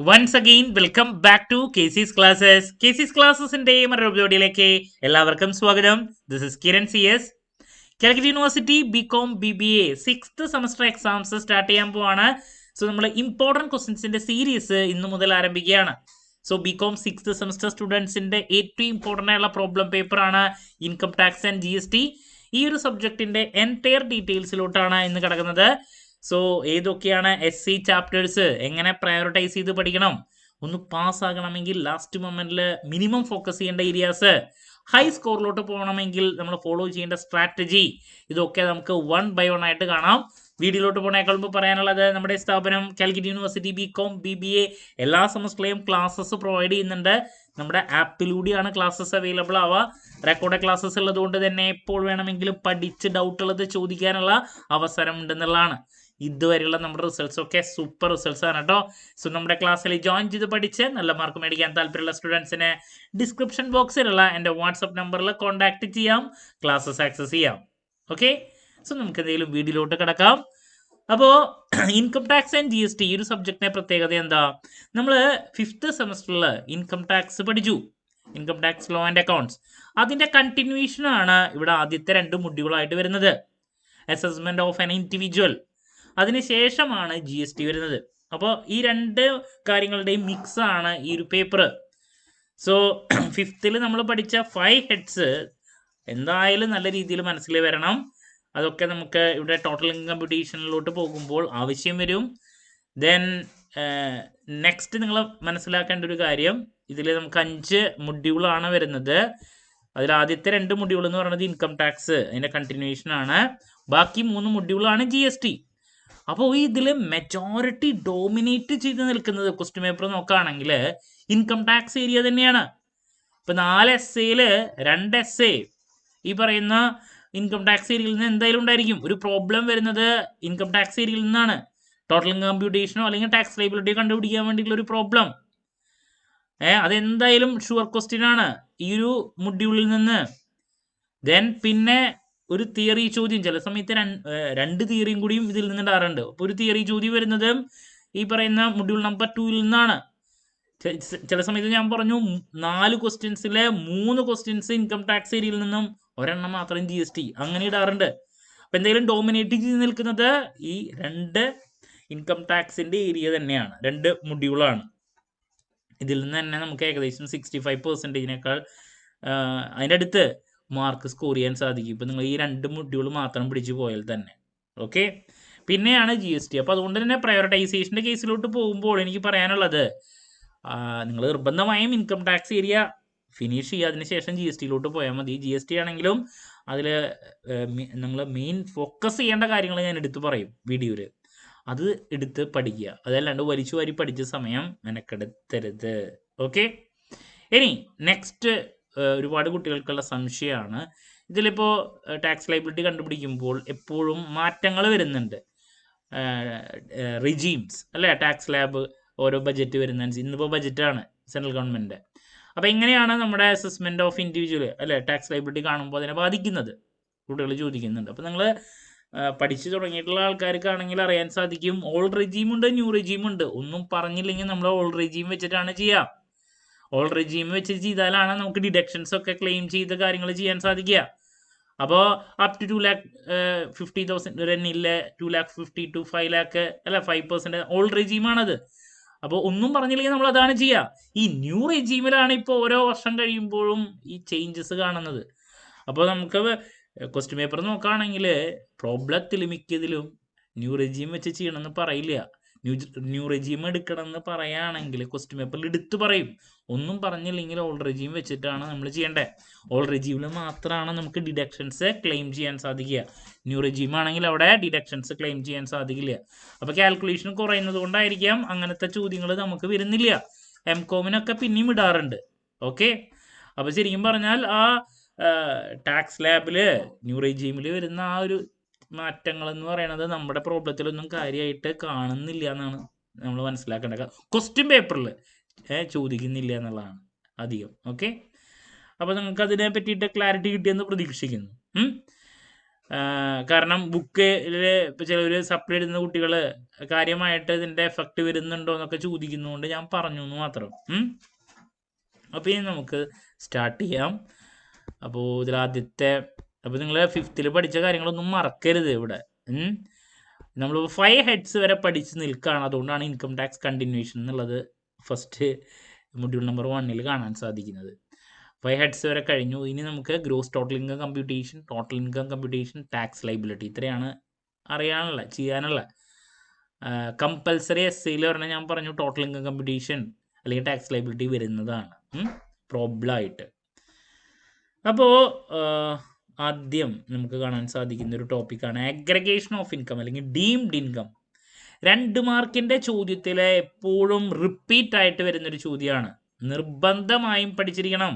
Once again welcome back to KC's classes. KC's ക്ലാസ്സസിന്റെ മറ്റൊരു വീഡിയോയിലേക്ക് എല്ലാവർക്കും സ്വാഗതം. This is Kiran C S. Calicut university BCom BBA 6th semester exams start ചെയ്യാൻ പോവാണ്. സോ നമ്മൾ ഇമ്പോർട്ടൻറ്റ് ക്വസ്റ്റ്യൻസിന്റെ സീരീസ് ഇന്നു മുതൽ ആരംഭിക്കുകയാണ്. സോ ബികോം 6th സെമസ്റ്റർ സ്റ്റുഡൻസിന്റെ ഏറ്റവും ഇമ്പോർട്ടൻ്റ് ആയുള്ള പ്രോബ്ലം പേപ്പറാണ് ഇൻകം ടാക്സ് ആൻഡ് GST. ഈ ഒരു സബ്ജക്റ്റിന്റെ എൻറ്റയർ ഡീറ്റെയിൽസിലോട്ടാണ് ഇന്ന് കിടക്കുന്നത്. സോ ഏതൊക്കെയാണ് SC ചാപ്റ്റേഴ്സ്, എങ്ങനെ പ്രയോറിറ്റൈസ് ചെയ്ത് പഠിക്കണം, ഒന്ന് പാസ്സാകണമെങ്കിൽ ലാസ്റ്റ് മൊമെന്റിൽ മിനിമം ഫോക്കസ് ചെയ്യേണ്ട ഏരിയാസ്, ഹൈ സ്കോറിലോട്ട് പോകണമെങ്കിൽ നമ്മൾ ഫോളോ ചെയ്യേണ്ട സ്ട്രാറ്റജി, ഇതൊക്കെ നമുക്ക് 1 by 1 ആയിട്ട് കാണാം. വീഡിയോയിലോട്ട് പോകണേക്കാൾ മുമ്പ് പറയാനുള്ളത്, നമ്മുടെ സ്ഥാപനം കാലിക്കറ്റ് യൂണിവേഴ്സിറ്റി ബികോം BBA എല്ലാ സെമസ്റ്ററിലെയും ക്ലാസ്സസ് പ്രൊവൈഡ് ചെയ്യുന്നുണ്ട്. നമ്മുടെ ആപ്പിലൂടെയാണ് ക്ലാസ്സസ് അവൈലബിൾ ആവുക. റെക്കോർഡ് ക്ലാസ്സസ് ഉള്ളത് കൊണ്ട് തന്നെ എപ്പോൾ വേണമെങ്കിലും പഠിച്ച് ഡൗട്ട് ഉള്ളത് ചോദിക്കാനുള്ള അവസരം ഉണ്ടെന്നുള്ളതാണ്. ഇതുവരെയുള്ള നമ്മുടെ റിസൾട്ട്സ് ഒക്കെ സൂപ്പർ റിസൾട്ട്സ് ആണ് കേട്ടോ. സോ നമ്മുടെ ക്ലാസ്സിൽ ജോയിൻ ചെയ്ത് പഠിച്ച് നല്ല മാർക്ക് മേടിക്കാൻ താല്പര്യമുള്ള സ്റ്റുഡൻസിന് ഡിസ്ക്രിപ്ഷൻ ബോക്സിലുള്ള എൻ്റെ വാട്സപ്പ് നമ്പറിൽ കോൺടാക്ട് ചെയ്യാം, ക്ലാസ്സസ് ആക്സസ് ചെയ്യാം. ഓക്കെ, സോ നമുക്ക് എന്തെങ്കിലും വീഡിയോയിലോട്ട് കിടക്കാം. അപ്പോൾ ഇൻകം ടാക്സ് ആൻഡ് GST ഈ ഒരു സബ്ജക്റ്റിന്റെ പ്രത്യേകത എന്താ? നമ്മൾ 5th സെമസ്റ്ററിൽ ഇൻകം ടാക്സ് പഠിച്ചു, income tax law and accounts. അതിൻ്റെ കണ്ടിന്യൂഷൻ ആണ് ഇവിടെ ആദ്യത്തെ 2 മൊഡ്യൂളായിട്ട് വരുന്നത്. അസസ്മെന്റ് ഓഫ് ആൻ ഇൻഡിവിജ്വൽ, അതിനുശേഷമാണ് GST വരുന്നത്. അപ്പോൾ ഈ 2 കാര്യങ്ങളുടെയും മിക്സ് ആണ് ഈ ഒരു പേപ്പർ. സോ 5th നമ്മൾ പഠിച്ച 5 ഹെഡ്സ് എന്തായാലും നല്ല രീതിയിൽ മനസ്സിൽ വരണം. അതൊക്കെ നമുക്ക് ഇവിടെ ടോട്ടൽ ഇൻകം കമ്പ്യൂട്ടേഷനിലോട്ട് പോകുമ്പോൾ ആവശ്യം വരും. ദെൻ നെക്സ്റ്റ് നിങ്ങൾ മനസ്സിലാക്കേണ്ട ഒരു കാര്യം, ഇതിൽ നമുക്ക് 5 മൊഡ്യൂളാണ് വരുന്നത്. അതിൽ ആദ്യത്തെ 2 മൊഡ്യൂൾ എന്ന് പറയുന്നത് ഇൻകം ടാക്സ്, അതിൻ്റെ കണ്ടിന്യൂഷൻ ആണ്. ബാക്കി 3 മൊഡ്യൂളാണ് GST. അപ്പോൾ ഇതിൽ മെജോറിറ്റി ഡോമിനേറ്റ് ചെയ്ത് നിൽക്കുന്നത് ക്വസ്റ്റ്യൻ പേപ്പർ നോക്കുകയാണെങ്കിൽ ഇൻകം ടാക്സ് ഏരിയ തന്നെയാണ്. ഇപ്പം 4 essayയിൽ 2 essay ഈ പറയുന്ന ഇൻകം ടാക്സ് ഏരിയയിൽ നിന്ന് എന്തായാലും ഉണ്ടായിരിക്കും. ഒരു പ്രോബ്ലം വരുന്നത് ഇൻകം ടാക്സ് ഏരിയയിൽ നിന്നാണ്. ടോട്ടൽ ഇൻകം കമ്പ്യൂട്ടേഷനോ അല്ലെങ്കിൽ ടാക്സ് ലയബിലിറ്റിയോ കണ്ടുപിടിക്കാൻ വേണ്ടിയിട്ടുള്ള ഒരു പ്രോബ്ലം, അതെന്തായാലും ഷുവർ ക്വസ്റ്റ്യൻ ആണ് ഈ ഒരു മൊഡ്യൂളിൽ നിന്ന്. ദെൻ പിന്നെ ഒരു തിയറി ചോദ്യം, ചില സമയത്ത് 2 തിയറിയും കൂടിയും ഇതിൽ നിന്നുണ്ടാറുണ്ട്. അപ്പോൾ ഒരു തിയറി ചോദ്യം വരുന്നത് ഈ പറയുന്ന മൊഡ്യൂൾ നമ്പർ 2-ൽ നിന്നാണ്. ചില സമയത്ത് ഞാൻ പറഞ്ഞു 4 ക്വസ്റ്റ്യൻസിലെ 3 ക്വസ്റ്റ്യൻസ് ഇൻകം ടാക്സ് ഏരിയയിൽ നിന്നും, ഒരെണ്ണം മാത്രം GST, അങ്ങനെ ഇടാറുണ്ട്. അപ്പം എന്തായാലും ഡോമിനേറ്റ് ചെയ്ത് നിൽക്കുന്നത് ഈ 2 ഇൻകം ടാക്സിൻ്റെ ഏരിയ തന്നെയാണ്, 2 മൊഡ്യൂളാണ്. ഇതിൽ നിന്ന് തന്നെ നമുക്ക് ഏകദേശം 65%-നേക്കാൾ അതിൻ്റെ അടുത്ത് മാർക്ക് സ്കോർ ചെയ്യാൻ സാധിക്കും. ഇപ്പം നിങ്ങൾ ഈ 2 മൊഡ്യൂൾ മാത്രം പിടിച്ചു പോയാൽ തന്നെ. ഓക്കെ, പിന്നെയാണ് GST. അപ്പോൾ അതുകൊണ്ട് തന്നെ പ്രയോറിറ്റൈസേഷൻ്റെ കേസിലോട്ട് പോകുമ്പോൾ എനിക്ക് പറയാനുള്ളത്, നിങ്ങൾ നിർബന്ധമായും ഇൻകം ടാക്സ് ഏരിയ ഫിനിഷ് ചെയ്യുക, അതിനുശേഷം GSTയിലോട്ട് പോയാൽ മതി. GST ആണെങ്കിലും അതിൽ നിങ്ങൾ മെയിൻ ഫോക്കസ് ചെയ്യേണ്ട കാര്യങ്ങൾ ഞാൻ എടുത്ത് പറയും വീഡിയോയിൽ, അത് എടുത്ത് പഠിക്കുക. അതല്ലാണ്ട് വലിച്ചു വാരി പഠിച്ച സമയം മെനക്കെടുത്തരുത്. ഓക്കെ, ഇനി നെക്സ്റ്റ് ഒരുപാട് കുട്ടികൾക്കുള്ള സംശയമാണ്, ഇതിലിപ്പോൾ ടാക്സ് ലയബിലിറ്റി കണ്ടുപിടിക്കുമ്പോൾ എപ്പോഴും മാറ്റങ്ങൾ വരുന്നുണ്ട്. റിജീംസ് അല്ലേ, ടാക്സ് ലാബ് ഓരോ ബജറ്റ് വരുന്ന, ഇന്നിപ്പോൾ ബജറ്റാണ് സെൻട്രൽ ഗവൺമെൻറ്. അപ്പോൾ എങ്ങനെയാണ് നമ്മുടെ അസസ്മെൻറ്റ് ഓഫ് ഇൻഡിവിജ്വൽ അല്ലേ ടാക്സ് ലയബിലിറ്റി കാണുമ്പോൾ അതിനെ ബാധിക്കുന്നത്, കുട്ടികൾ ചോദിക്കുന്നുണ്ട്. അപ്പോൾ നിങ്ങൾ പഠിച്ചു തുടങ്ങിയിട്ടുള്ള ആൾക്കാർക്കാണെങ്കിൽ അറിയാൻ സാധിക്കും, ഓൾഡ് റെജീമുണ്ട്, ന്യൂ റെജീമുണ്ട്. ഒന്നും പറഞ്ഞില്ലെങ്കിൽ നമ്മൾ ഓൾഡ് റെജീം വെച്ചിട്ടാണ് ചെയ്യുക. ഓൾഡ് റെജീം വെച്ച് ചെയ്താലാണ് നമുക്ക് ഡിഡക്ഷൻസ് ഒക്കെ ക്ലെയിം ചെയ്ത കാര്യങ്ങൾ ചെയ്യാൻ സാധിക്കുക. അപ്പോൾ അപ് ടു 2,50,000 റെന്നില്ലേ, 2,50,000 to 5 lakh അല്ല 5% ഓൾഡ് റെജീമാണത്. അപ്പോൾ ഒന്നും പറഞ്ഞില്ലെങ്കിൽ നമ്മൾ അതാണ് ചെയ്യുക. ഈ ന്യൂ റെജീമിലാണ് ഇപ്പോൾ ഓരോ വർഷം കഴിയുമ്പോഴും ഈ ചേഞ്ചസ് കാണുന്നത്. അപ്പോൾ നമുക്ക് ക്വസ്റ്റ്യൻ പേപ്പർ നോക്കുകയാണെങ്കിൽ പ്രോബ്ലത്തിൽ മിക്കതിലും ന്യൂ റെജീം വെച്ച് ചെയ്യണമെന്ന് പറയില്ല. ന്യൂ റെജീം എടുക്കണമെന്ന് പറയുകയാണെങ്കിൽ ക്വസ്റ്റ്യൻ പേപ്പറിൽ എടുത്തു പറയും. ഒന്നും പറഞ്ഞില്ലെങ്കിൽ ഓൾഡ് റെജീം വെച്ചിട്ടാണ് നമ്മൾ ചെയ്യേണ്ടത്. ഓൾഡ് റെജീമിൽ മാത്രമാണ് നമുക്ക് ഡിഡക്ഷൻസ് ക്ലെയിം ചെയ്യാൻ സാധിക്കുക. ന്യൂ റെജീം ആണെങ്കിൽ അവിടെ ഡിഡക്ഷൻസ് ക്ലെയിം ചെയ്യാൻ സാധിക്കില്ല. അപ്പോൾ കാൽക്കുലേഷൻ കുറയുന്നത് കൊണ്ടായിരിക്കാം അങ്ങനത്തെ ചോദ്യങ്ങൾ നമുക്ക് വരുന്നില്ല. MCOM-നൊക്കെ പിന്നെയും ഇടാറുണ്ട്. ഓക്കെ, അപ്പോൾ ശരിക്കും പറഞ്ഞാൽ ആ ടാക്സ് ലാബിൽ ന്യൂ റെജീമിൽ വരുന്ന ആ ഒരു മാറ്റങ്ങൾ എന്ന് പറയുന്നത് നമ്മുടെ പ്രോബ്ലത്തിലൊന്നും കാര്യമായിട്ട് കാണുന്നില്ല എന്നാണ് നമ്മൾ മനസ്സിലാക്കേണ്ടത്. ക്വസ്റ്റ്യൻ പേപ്പറിൽ ചോദിക്കുന്നില്ല എന്നുള്ളതാണ് അധികം. ഓക്കെ, അപ്പോൾ നിങ്ങൾക്ക് അതിനെ പറ്റിയിട്ട് ക്ലാരിറ്റി കിട്ടിയെന്ന് പ്രതീക്ഷിക്കുന്നു. കാരണം ബുക്കിൽ ഇപ്പോൾ ചിലർ സപ്ലൈ ഇടുന്ന കുട്ടികൾ കാര്യമായിട്ട് ഇതിൻ്റെ എഫക്റ്റ് വരുന്നുണ്ടോ എന്നൊക്കെ ചോദിക്കുന്നതുകൊണ്ട് ഞാൻ പറഞ്ഞു എന്ന് മാത്രം. അപ്പോൾ ഇനി നമുക്ക് സ്റ്റാർട്ട് ചെയ്യാം. അപ്പോൾ ഇതിലാദ്യത്തെ, അപ്പോൾ നിങ്ങൾ 5th പഠിച്ച കാര്യങ്ങളൊന്നും മറക്കരുത്. ഇവിടെ നമ്മൾ 5 ഹെഡ്സ് വരെ പഠിച്ച് നിൽക്കുകയാണ്. അതുകൊണ്ടാണ് ഇൻകം ടാക്സ് കണ്ടിന്യൂഷൻ എന്നുള്ളത് ഫസ്റ്റ് മൊഡ്യൂൾ നമ്പർ 1 കാണാൻ സാധിക്കുന്നത്. 5 ഹെഡ്സ് വരെ കഴിഞ്ഞു. ഇനി നമുക്ക് gross total income computation, tax liability, ഇത്രയാണ് അറിയാനുള്ള ചെയ്യാനുള്ള. കമ്പൽസറി എസ്സേയിൽ പറഞ്ഞാൽ ഞാൻ പറഞ്ഞു ടോട്ടൽ ഇൻകം കമ്പ്യൂട്ടേഷൻ അല്ലെങ്കിൽ ടാക്സ് ലൈബിലിറ്റി വരുന്നതാണ് പ്രോബ്ലം ആയിട്ട്. അപ്പോൾ ആദ്യം നമുക്ക് കാണാൻ സാധിക്കുന്ന ഒരു ടോപ്പിക്കാണ് അഗ്രഗേഷൻ ഓഫ് ഇൻകം അല്ലെങ്കിൽ ഡീംഡ് ഇൻകം. 2 മാർക്കിൻ്റെ ചോദ്യത്തിൽ എപ്പോഴും റിപ്പീറ്റ് ആയിട്ട് വരുന്നൊരു ചോദ്യമാണ്. നിർബന്ധമായും പഠിച്ചിരിക്കണം.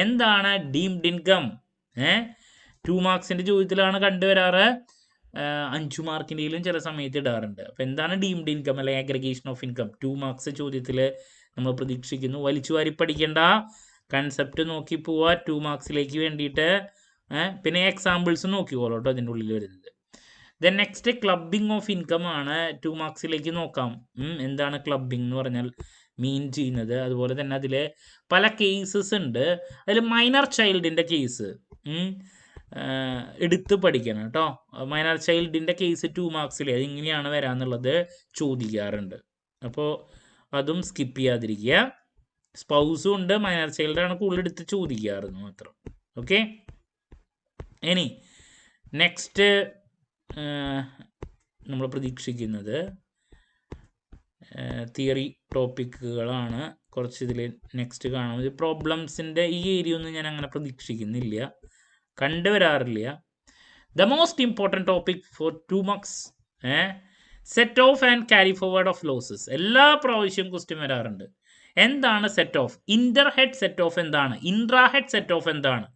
എന്താണ് ഡീംഡ് ഇൻകം? 2 മാർക്സിൻ്റെ ചോദ്യത്തിലാണ് കണ്ടുവരാറ്, 5 മാർക്കിൻ്റെയിലും ചില സമയത്ത് ഇടാറുണ്ട്. അപ്പോൾ എന്താണ് ഡീംഡ് ഇൻകം അല്ലെങ്കിൽ അഗ്രഗേഷൻ ഓഫ് ഇൻകം? 2 മാർക്സ് ചോദ്യത്തിൽ നമ്മൾ പ്രതീക്ഷിക്കുന്നു. വലിച്ചു വാരി പഠിക്കേണ്ട, കൺസെപ്റ്റ് നോക്കി പോവുക 2 മാർക്സിലേക്ക് വേണ്ടിയിട്ട്. പിന്നെ എക്സാമ്പിൾസ് നോക്കിക്കോളൂ കേട്ടോ അതിൻ്റെ ഉള്ളിൽ വരുന്നത്. Then next clubbing of income ആണ്. 2 മാർക്സിലേക്ക് നോക്കാം. എന്താണ് ക്ലബിംഗ് എന്ന് പറഞ്ഞാൽ മീൻ ചെയ്യുന്നത്. അതുപോലെ തന്നെ അതിൽ പല കേസസ് ഉണ്ട്. അതിൽ മൈനർ ചൈൽഡിൻ്റെ കേസ് എടുത്ത് പഠിക്കണം കേട്ടോ. മൈനർ ചൈൽഡിൻ്റെ കേസ് 2 മാർക്സിൽ അതെങ്ങനെയാണ് വരാന്നുള്ളത് ചോദിക്കാറുണ്ട്. അപ്പോൾ അതും സ്കിപ്പ് ചെയ്യാതിരിക്കുക. സ്പൗസും ഉണ്ട്, മൈനർ ചൈൽഡാണ് കൂടുതൽ എടുത്ത് ചോദിക്കാറെന്ന് മാത്രം. ഓക്കെ, ഇനി നെക്സ്റ്റ് നമ്മൾ പ്രതീക്ഷിക്കുന്നത് തിയറി ടോപ്പിക്കുകളാണ്. കുറച്ച് ഇതിൽ നെക്സ്റ്റ് കാണാം. ഇത് പ്രോബ്ലംസിൻ്റെ ഈ ഏരിയ ഒന്നും ഞാൻ അങ്ങനെ പ്രതീക്ഷിക്കുന്നില്ല, കണ്ടുവരാറില്ല. The most important topic for 2 marks set off and carry forward of losses. എല്ലാ പ്രാവശ്യവും ക്വസ്റ്റ്യൻ വരാറുണ്ട്. എന്താണ് set off? Inter head set off എന്താണ്? ഇൻട്രാ ഹെഡ് സെറ്റ് ഓഫ് എന്താണ്?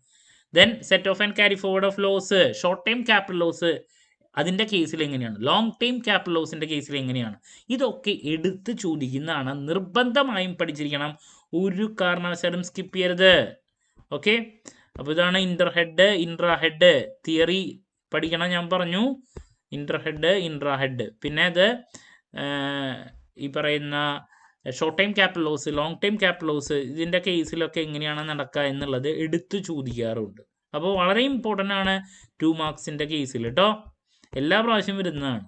Then set off and carry forward of loss, short time capital loss അതിൻ്റെ കേസിൽ എങ്ങനെയാണ്, long time capital ലോസിൻ്റെ കേസിൽ എങ്ങനെയാണ്, ഇതൊക്കെ എടുത്ത് ചോദിക്കുന്നതാണ്. നിർബന്ധമായും പഠിച്ചിരിക്കണം, ഒരു കാരണവശാലും സ്കിപ്പ് ചെയ്യരുത്. ഓക്കെ, അപ്പോൾ ഇതാണ് Inter head, intra head theory പഠിക്കണം. ഞാൻ പറഞ്ഞു ഇന്റർ ഹെഡ്, ഇൻട്രാ ഹെഡ്. പിന്നെ അത് ഈ പറയുന്ന short time capital loss, long time capital loss ഇതിൻ്റെ കേസിലൊക്കെ എങ്ങനെയാണ് നടക്കുക എന്നുള്ളത് എടുത്ത് ചോദിക്കാറുണ്ട്. അപ്പോൾ വളരെ ഇമ്പോർട്ടൻ്റ് ആണ് 2 മാർക്സിൻ്റെ കേസിൽ കേട്ടോ. എല്ലാ പ്രാവശ്യം വരുന്നതാണ്.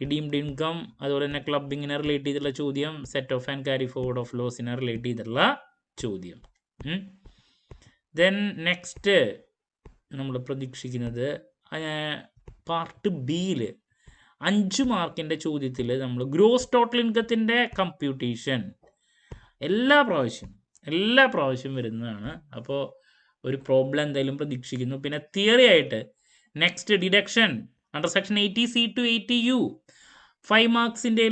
ഈ ഡീംഡ് ഇൻകം, അതുപോലെ തന്നെ ക്ലബിങ്ങിനെ റിലേറ്റ് ചെയ്തിട്ടുള്ള ചോദ്യം, set off and carry forward of ലോസിനെ റിലേറ്റ് ചെയ്തിട്ടുള്ള ചോദ്യം. ദെൻ നെക്സ്റ്റ് നമ്മൾ പ്രതീക്ഷിക്കുന്നത് പാർട്ട് ബിയിൽ 5 മാർക്കിൻ്റെ ചോദ്യത്തിൽ നമ്മൾ ഗ്രോസ് ടോട്ടൽ ഇൻകത്തിൻ്റെ കമ്പ്യൂട്ടേഷൻ എല്ലാ പ്രാവശ്യം വരുന്നതാണ്. അപ്പോൾ ഒരു പ്രോബ്ലം എന്തായാലും പ്രതീക്ഷിക്കുന്നു. പിന്നെ തിയറി ആയിട്ട് next deduction under section 80C to 80U 5 മാർക്സിൻ്റെ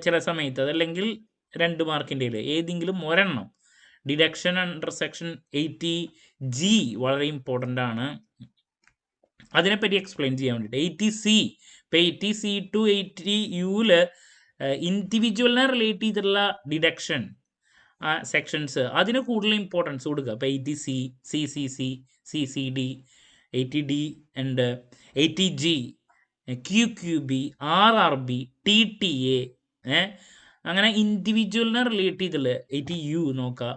ചില സമയത്ത്, അതല്ലെങ്കിൽ 2 മാർക്കിൻ്റെ ഏതെങ്കിലും ഒരെണ്ണം. ഡിഡക്ഷൻ അണ്ടർ സെക്ഷൻ 80G വളരെ ഇമ്പോർട്ടൻ്റ് ആണ്. അതിനെപ്പറ്റി എക്സ്പ്ലെയിൻ ചെയ്യാൻ വേണ്ടിയിട്ട് 80C, ഇപ്പോൾ 80C to 80U ഇൻഡിവിജ്വലിനെ റിലേറ്റ് ചെയ്തിട്ടുള്ള ഡിഡക്ഷൻ സെക്ഷൻസ് അതിന് കൂടുതൽ ഇമ്പോർട്ടൻസ് കൊടുക്കുക. ഇപ്പോൾ 80C, CCC, CCD, 80D and 80G, QQB, RRB, TTA, അങ്ങനെ ഇൻഡിവിജ്വലിനെ റിലേറ്റ് ചെയ്തിട്ടുള്ള 80U നോക്കുക.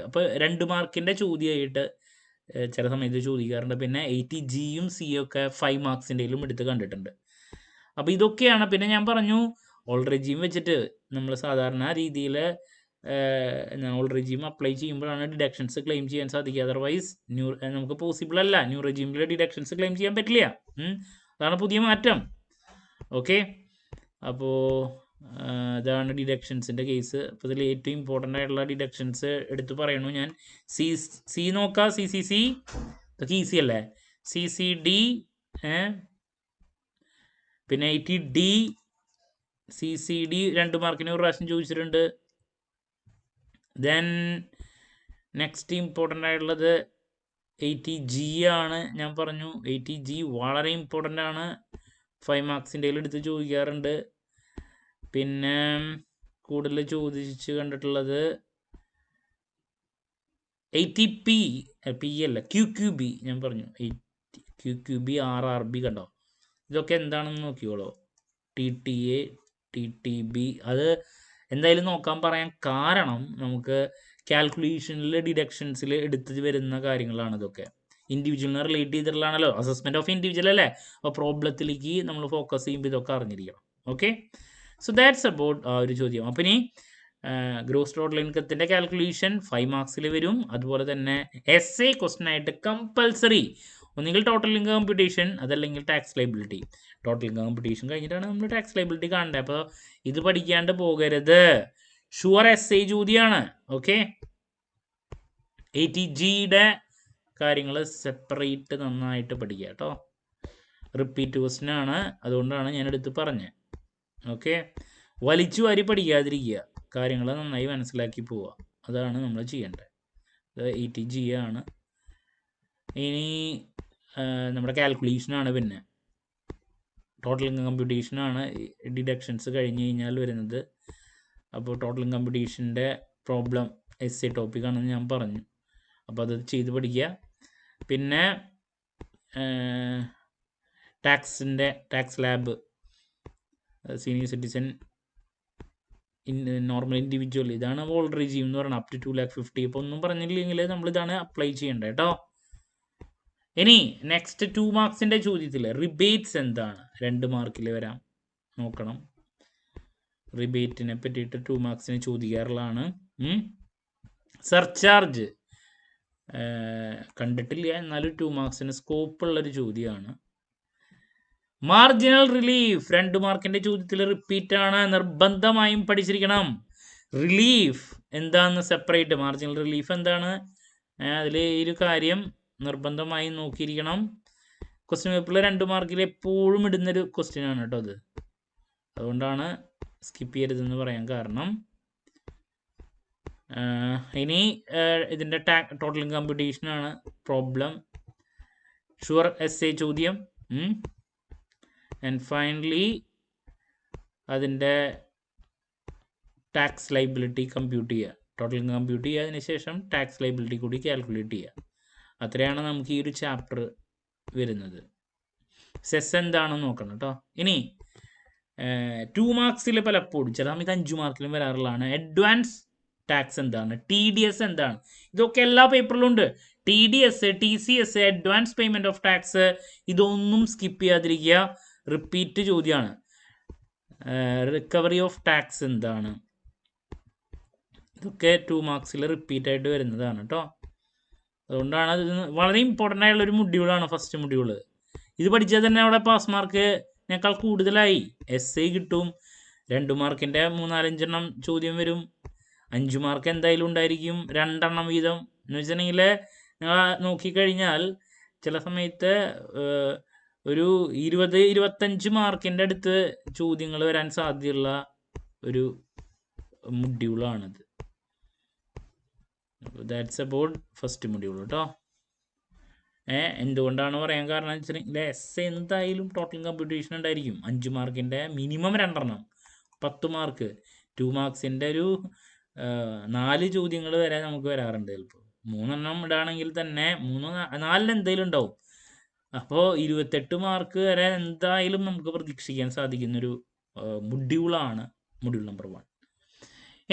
അപ്പോൾ 2 മാർക്കിൻ്റെ ചോദ്യമായിട്ട് ചില സമയത്ത് ചോദിക്കാറുണ്ട്. പിന്നെ 80Gയും സിയും ഒക്കെ 5 മാർക്സിൻ്റെയിലും എടുത്ത് കണ്ടിട്ടുണ്ട്. അപ്പോൾ ഇതൊക്കെയാണ്. പിന്നെ ഞാൻ പറഞ്ഞു ഓൾ റെജീം വെച്ചിട്ട് നമ്മൾ സാധാരണ രീതിയിൽ ഓൾ റെജീം അപ്ലൈ ചെയ്യുമ്പോഴാണ് ഡിഡക്ഷൻസ് ക്ലെയിം ചെയ്യാൻ സാധിക്കുക. അതർവൈസ് നമുക്ക് പോസിബിൾ അല്ല, ന്യൂ റെജീമിൽ ഡിഡക്ഷൻസ് ക്ലെയിം ചെയ്യാൻ പറ്റില്ല. അതാണ് പുതിയ മാറ്റം. ഓക്കെ, അപ്പോൾ ഇതാണ് ഡിഡക്ഷൻസിൻ്റെ കേസ്. അപ്പോൾ ഇതിൽ ഏറ്റവും ഇമ്പോർട്ടൻ്റ് ആയിട്ടുള്ള ഡിഡക്ഷൻസ് എടുത്ത് പറയണു ഞാൻ. സി നോക്കാം, CCC ഇതൊക്കെ ഈസി അല്ലേ. CCD, പിന്നെ 80D, CCD 2 മാർക്കിന് ഒരു പ്രാവശ്യം ചോദിച്ചിട്ടുണ്ട്. ദെൻ നെക്സ്റ്റ് ഇമ്പോർട്ടൻ്റ് ആയിട്ടുള്ളത് 80G ആണ്. ഞാൻ പറഞ്ഞു 80G വളരെ ഇമ്പോർട്ടൻ്റ് ആണ്, 5 മാർക്സിൻ്റെ എടുത്ത് ചോദിക്കാറുണ്ട്. പിന്നെ കൂടുതൽ ചോദിച്ച് കണ്ടിട്ടുള്ളത് 80P, P അല്ല QQB, ഞാൻ പറഞ്ഞു QQB, RRB കണ്ടോ, ഇതൊക്കെ എന്താണെന്ന് നോക്കിയോളൂ. TTA, TTB അത് എന്തായാലും നോക്കാൻ പറയാൻ കാരണം നമുക്ക് കാൽക്കുലേഷനിൽ ഡിഡക്ഷൻസിൽ എടുത്ത് വരുന്ന കാര്യങ്ങളാണ് ഇതൊക്കെ. ഇൻഡിവിജ്വലിനെ റിലേറ്റ് ചെയ്തിട്ടുള്ളതാണല്ലോ, അസസ്മെന്റ് ഓഫ് ഇൻഡിവിജ്വൽ അല്ലേ. അപ്പോൾ പ്രോബ്ലത്തിലേക്ക് നമ്മൾ ഫോക്കസ് ചെയ്യുമ്പോൾ ഇതൊക്കെ അറിഞ്ഞിരിക്കണം. ഓക്കെ, സോ ദാറ്റ്സ് അബൌട്ട് ആ ഒരു ചോദ്യം. അപ്പം ഇനി ഗ്രോസ് ടോട്ടൽ ഇൻകത്തിൻ്റെ കാൽക്കുലേഷൻ 5 മാർക്സിൽ വരും. അതുപോലെ തന്നെ essay ക്വസ്റ്റൻ ആയിട്ട് കമ്പൽസറി ഒന്നുകിൽ ടോട്ടൽ ഇൻകം കമ്പ്യൂട്ടേഷൻ അതല്ലെങ്കിൽ tax liability. Total income computation കഴിഞ്ഞിട്ടാണ് നമ്മൾ ടാക്സ് ലൈബിലിറ്റി കാണേണ്ടത്. അപ്പോൾ ഇത് പഠിക്കാണ്ട് പോകരുത്, ഷുവർ essay ചോദ്യമാണ്. ഓക്കെ, ATGയുടെ കാര്യങ്ങൾ സെപ്പറേറ്റ് നന്നായിട്ട് പഠിക്കുക കേട്ടോ. റിപ്പീറ്റ് ക്വസ്റ്റൻ ആണ്, അതുകൊണ്ടാണ് ഞാൻ എടുത്ത് പറഞ്ഞത്. ഓക്കെ, വലിച്ചു വാരി പഠിക്കാതിരിക്കുക, കാര്യങ്ങൾ നന്നായി മനസ്സിലാക്കി പോവുക, അതാണ് നമ്മൾ ചെയ്യേണ്ടത്. ഇത് ATG ആണ്. ഇനി നമ്മുടെ കാൽക്കുലേഷനാണ്, പിന്നെ ടോട്ടൽ ഇൻകം കമ്പ്യൂട്ടേഷനാണ് ഡിഡക്ഷൻസ് കഴിഞ്ഞ് കഴിഞ്ഞാൽ വരുന്നത്. അപ്പോൾ ടോട്ടൽ ഇൻകം കമ്പ്യൂട്ടേഷൻ്റെ പ്രോബ്ലം essay ടോപ്പിക്കാണെന്ന് ഞാൻ പറഞ്ഞു. അപ്പോൾ അത് ചെയ്ത് പഠിക്കുക. പിന്നെ tax lab, senior citizen, normal individual, ഇതാണ് ഓൾഡ് റെജീം എന്ന് പറയുന്നത്, അപ് ടു 2,50,000. ഇപ്പോൾ ഒന്നും പറഞ്ഞില്ലെങ്കിൽ നമ്മളിതാണ് അപ്ലൈ ചെയ്യേണ്ടത് കേട്ടോ. ഇനി നെക്സ്റ്റ് 2 മാർക്സിൻ്റെ ചോദ്യത്തിൽ റിബേറ്റ്സ് എന്താണ് 2 മാർക്കിൽ വരാം, നോക്കണം. റിബേറ്റിനെ പറ്റിയിട്ട് 2 മാർക്സിന് ചോദിക്കാറുള്ളതാണ്. സർചാർജ് കണ്ടിട്ടില്ല, എന്നാലും 2 മാർക്സിന് സ്കോപ്പ് ഉള്ളൊരു ചോദ്യമാണ്. മാർജിനൽ റിലീഫ് 2 മാർക്കിൻ്റെ ചോദ്യത്തിൽ റിപ്പീറ്റ് ആണ്, നിർബന്ധമായും പഠിച്ചിരിക്കണം. റിലീഫ് എന്താണെന്ന് സെപ്പറേറ്റ്, മാർജിനൽ റിലീഫ് എന്താണ്, അതിൽ ഈ ഒരു കാര്യം നിർബന്ധമായും നോക്കിയിരിക്കണം. ക്വസ്റ്റ്യൻ പേപ്പറിൽ 2 മാർക്കിൽ എപ്പോഴും ഇടുന്നൊരു ക്വസ്റ്റ്യൻ ആണ് കേട്ടോ അത്, അതുകൊണ്ടാണ് സ്കിപ്പ് ചെയ്യരുതെന്ന് പറയാൻ കാരണം. ഇനി ഇതിൻ്റെ ടോട്ടൽ ഇൻകം കമ്പ്യൂട്ടേഷനാണ് പ്രോബ്ലം, ഷുവർ essay ചോദ്യം. ആൻഡ് ഫൈനലി അതിൻ്റെ ടാക്സ് ലൈബിലിറ്റി കമ്പ്യൂട്ട് ചെയ്യുക, ടോട്ടൽ ഇൻകം കമ്പ്യൂട്ട് ചെയ്യുക, അതിനുശേഷം ടാക്സ് ലൈബിലിറ്റി കൂടി കാൽക്കുലേറ്റ് ചെയ്യുക. അത്രയാണ് നമുക്ക് ഈ ഒരു ചാപ്റ്റർ വരുന്നത്. സെസ് എന്താണെന്ന് നോക്കണം കേട്ടോ. ഇനി 2 മാർക്സിൽ പലപ്പോഴും ചില സമയത്ത് 5 മാർക്കിലും വരാറുള്ളതാണ്. അഡ്വാൻസ് ടാക്സ് എന്താണ്, TDS എന്താണ്, ഇതൊക്കെ എല്ലാ പേപ്പറിലും ഉണ്ട്. TDS, TCS, advance payment of tax, ഇതൊന്നും സ്കിപ്പ് ചെയ്യാതിരിക്കുക, റിപ്പീറ്റ് ചോദ്യമാണ്. റിക്കവറി ഓഫ് ടാക്സ് എന്താണ്, ഇതൊക്കെ 2 മാർക്സിൽ റിപ്പീറ്റ് ആയിട്ട് വരുന്നതാണ് കേട്ടോ. അതുകൊണ്ടാണ് അത് വളരെ ഇമ്പോർട്ടൻ്റ് ആയിട്ടുള്ളൊരു മൊഡ്യൂളാണ് ഫസ്റ്റ് മൊഡ്യൂള്. ഇത് പഠിച്ചാൽ തന്നെ അവിടെ പാസ് മാർക്കിനേക്കാൾ കൂടുതലായി essay കിട്ടും. 2 മാർക്കിൻ്റെ 3-4 ചോദ്യം വരും. 5 മാർക്ക് എന്തായാലും ഉണ്ടായിരിക്കും, 2 വീതം. എന്ന് വെച്ചിട്ടുണ്ടെങ്കിൽ നിങ്ങൾ നോക്കിക്കഴിഞ്ഞാൽ ചില സമയത്ത് ഒരു 20-25 മാർക്കിൻ്റെ അടുത്ത് ചോദ്യങ്ങൾ വരാൻ സാധ്യതയുള്ള ഒരു മൊഡ്യൂളാണിത്. ദാറ്റ്സ് അബൌട്ട് ഫസ്റ്റ് മൊഡ്യൂൾ കേട്ടോ. എന്തുകൊണ്ടാണ് പറയാൻ കാരണം എന്ന് വെച്ചിട്ടുണ്ടെങ്കിൽ essay എന്തായാലും ടോട്ടൽ കമ്പ്യൂട്ടേഷൻ ഉണ്ടായിരിക്കും. 5 മാർക്കിൻ്റെ മിനിമം 2 10 മാർക്ക്. 2 മാർക്സിൻ്റെ ഒരു 4 ചോദ്യങ്ങൾ വരെ നമുക്ക് വരാറുണ്ട്. ചിലപ്പോൾ 3 ഇടാണെങ്കിൽ തന്നെ 3-4 എന്തെങ്കിലും ഉണ്ടാവും. അപ്പോൾ 28 മാർക്ക് വരെ എന്തായാലും നമുക്ക് പ്രതീക്ഷിക്കാൻ സാധിക്കുന്നൊരു മൊഡ്യൂളാണ് മൊഡ്യൂൾ നമ്പർ 1.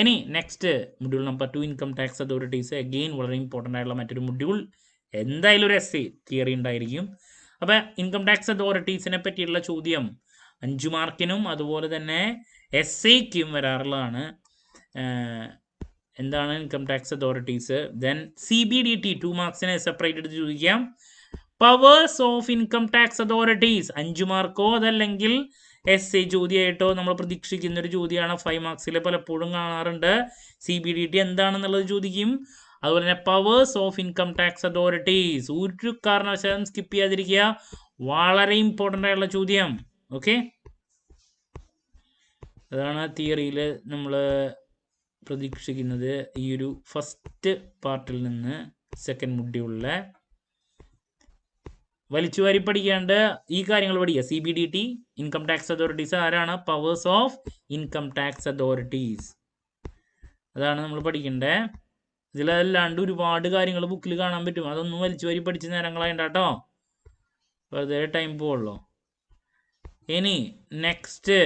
ഇനി next module number 2 income tax authorities. Again വളരെ ഇമ്പോർട്ടൻ്റ് ആയിട്ടുള്ള മറ്റൊരു മൊഡ്യൂൾ. എന്തായാലും ഒരു essay തിയറി ഉണ്ടായിരിക്കും. അപ്പോൾ ഇൻകം ടാക്സ് അതോറിറ്റീസിനെ പറ്റിയുള്ള ചോദ്യം 5 മാർക്കിനും അതുപോലെ തന്നെ essayക്കും വരാറുള്ളതാണ്. എന്താണ് income tax authorities? Then CBDT 2 മാർക്സിനെ സെപ്പറേറ്റ് എടുത്ത് ചോദിക്കാം. Powers of income tax authorities 5 മാർക്കോ അതല്ലെങ്കിൽ essay ചോദ്യമായിട്ടോ നമ്മൾ പ്രതീക്ഷിക്കുന്ന ഒരു ചോദ്യമാണ്. 5 മാർക്സിൽ പലപ്പോഴും കാണാറുണ്ട്. CBDT എന്താണെന്നുള്ളത് ചോദിക്കും. അതുപോലെ തന്നെ powers of income tax authorities ഒരു കാരണവശാലും സ്കിപ്പ് ചെയ്യാതിരിക്കുക, വളരെ ഇമ്പോർട്ടൻ്റ് ആയിട്ടുള്ള ചോദ്യം. ഓക്കെ, അതാണ് തിയറിയിൽ നമ്മൾ പ്രതീക്ഷിക്കുന്നത്. ഈ ഒരു ഫസ്റ്റ് പാർട്ടിൽ നിന്ന് സെക്കൻഡ് മൊഡ്യൂളിലെ വലിച്ചുവാരി പഠിക്കാണ്ട് ഈ കാര്യങ്ങൾ പഠിക്കുക. CBDT, ഇൻകം ടാക്സ് അതോറിറ്റീസ് ആരാണ്, powers of income tax authorities, അതാണ് നമ്മൾ പഠിക്കേണ്ടത്. ഇതിലല്ലാണ്ട് ഒരുപാട് കാര്യങ്ങൾ ബുക്കിൽ കാണാൻ പറ്റും, അതൊന്നും വലിച്ചുവാരി പഠിച്ച് നേരങ്ങളായിട്ടോ. വെറുതെ ടൈം പോവുള്ളൂ. ഇനി നെക്സ്റ്റ്,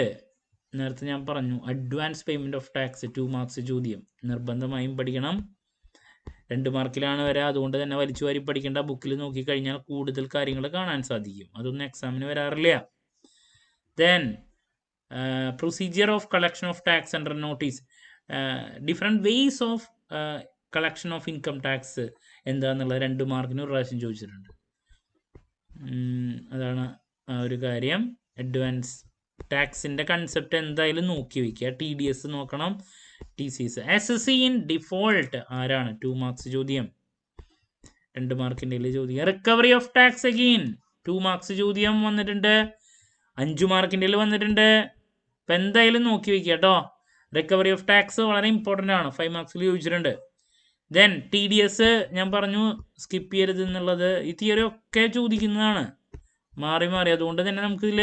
നേരത്തെ ഞാൻ പറഞ്ഞു advance payment of tax 2 marks ചോദ്യം നിർബന്ധമായും പഠിക്കണം. 2 മാർക്കിലാണ് വരാം. അതുകൊണ്ട് തന്നെ വലിച്ചു വാരി പഠിക്കേണ്ട. ബുക്കിൽ നോക്കിക്കഴിഞ്ഞാൽ കൂടുതൽ കാര്യങ്ങൾ കാണാൻ സാധിക്കും. അതൊന്നും എക്സാമിന് വരാറില്ല. Then procedure of collection of tax under notice, different ways of collection of income tax എന്താണെന്നുള്ളത് 2 മാർക്കിന് ഒരു പ്രാവശ്യം ചോദിച്ചിട്ടുണ്ട്. അതാണ് ആ ഒരു കാര്യം. അഡ്വാൻസ് ടാക്സിൻ്റെ കൺസെപ്റ്റ് എന്തായാലും നോക്കി വയ്ക്കുക. TDS നോക്കണം, TCS. SSC ഇൻ ഡിഫോൾട്ട് ആരാണ്? 2 മാർക്സ് ചോദ്യം, 2 മാർക്കിൻ്റെ ചോദ്യം. Recovery of tax again 2 marks ചോദ്യം വന്നിട്ടുണ്ട്, 5 മാർക്കിൻ്റെ വന്നിട്ടുണ്ട്. അപ്പം എന്തായാലും നോക്കി വയ്ക്കുക കേട്ടോ. റിക്കവറി ഓഫ് ടാക്സ് വളരെ ഇമ്പോർട്ടൻ്റ് ആണ്, 5 മാർക്സിൽ ചോദിച്ചിട്ടുണ്ട്. ദെൻ TDS ഞാൻ പറഞ്ഞു സ്കിപ്പ് ചെയ്യരുത് എന്നുള്ളത്. ഈ തിയറി ഒക്കെ ചോദിക്കുന്നതാണ് മാറി മാറി. അതുകൊണ്ട് തന്നെ നമുക്കിതിൽ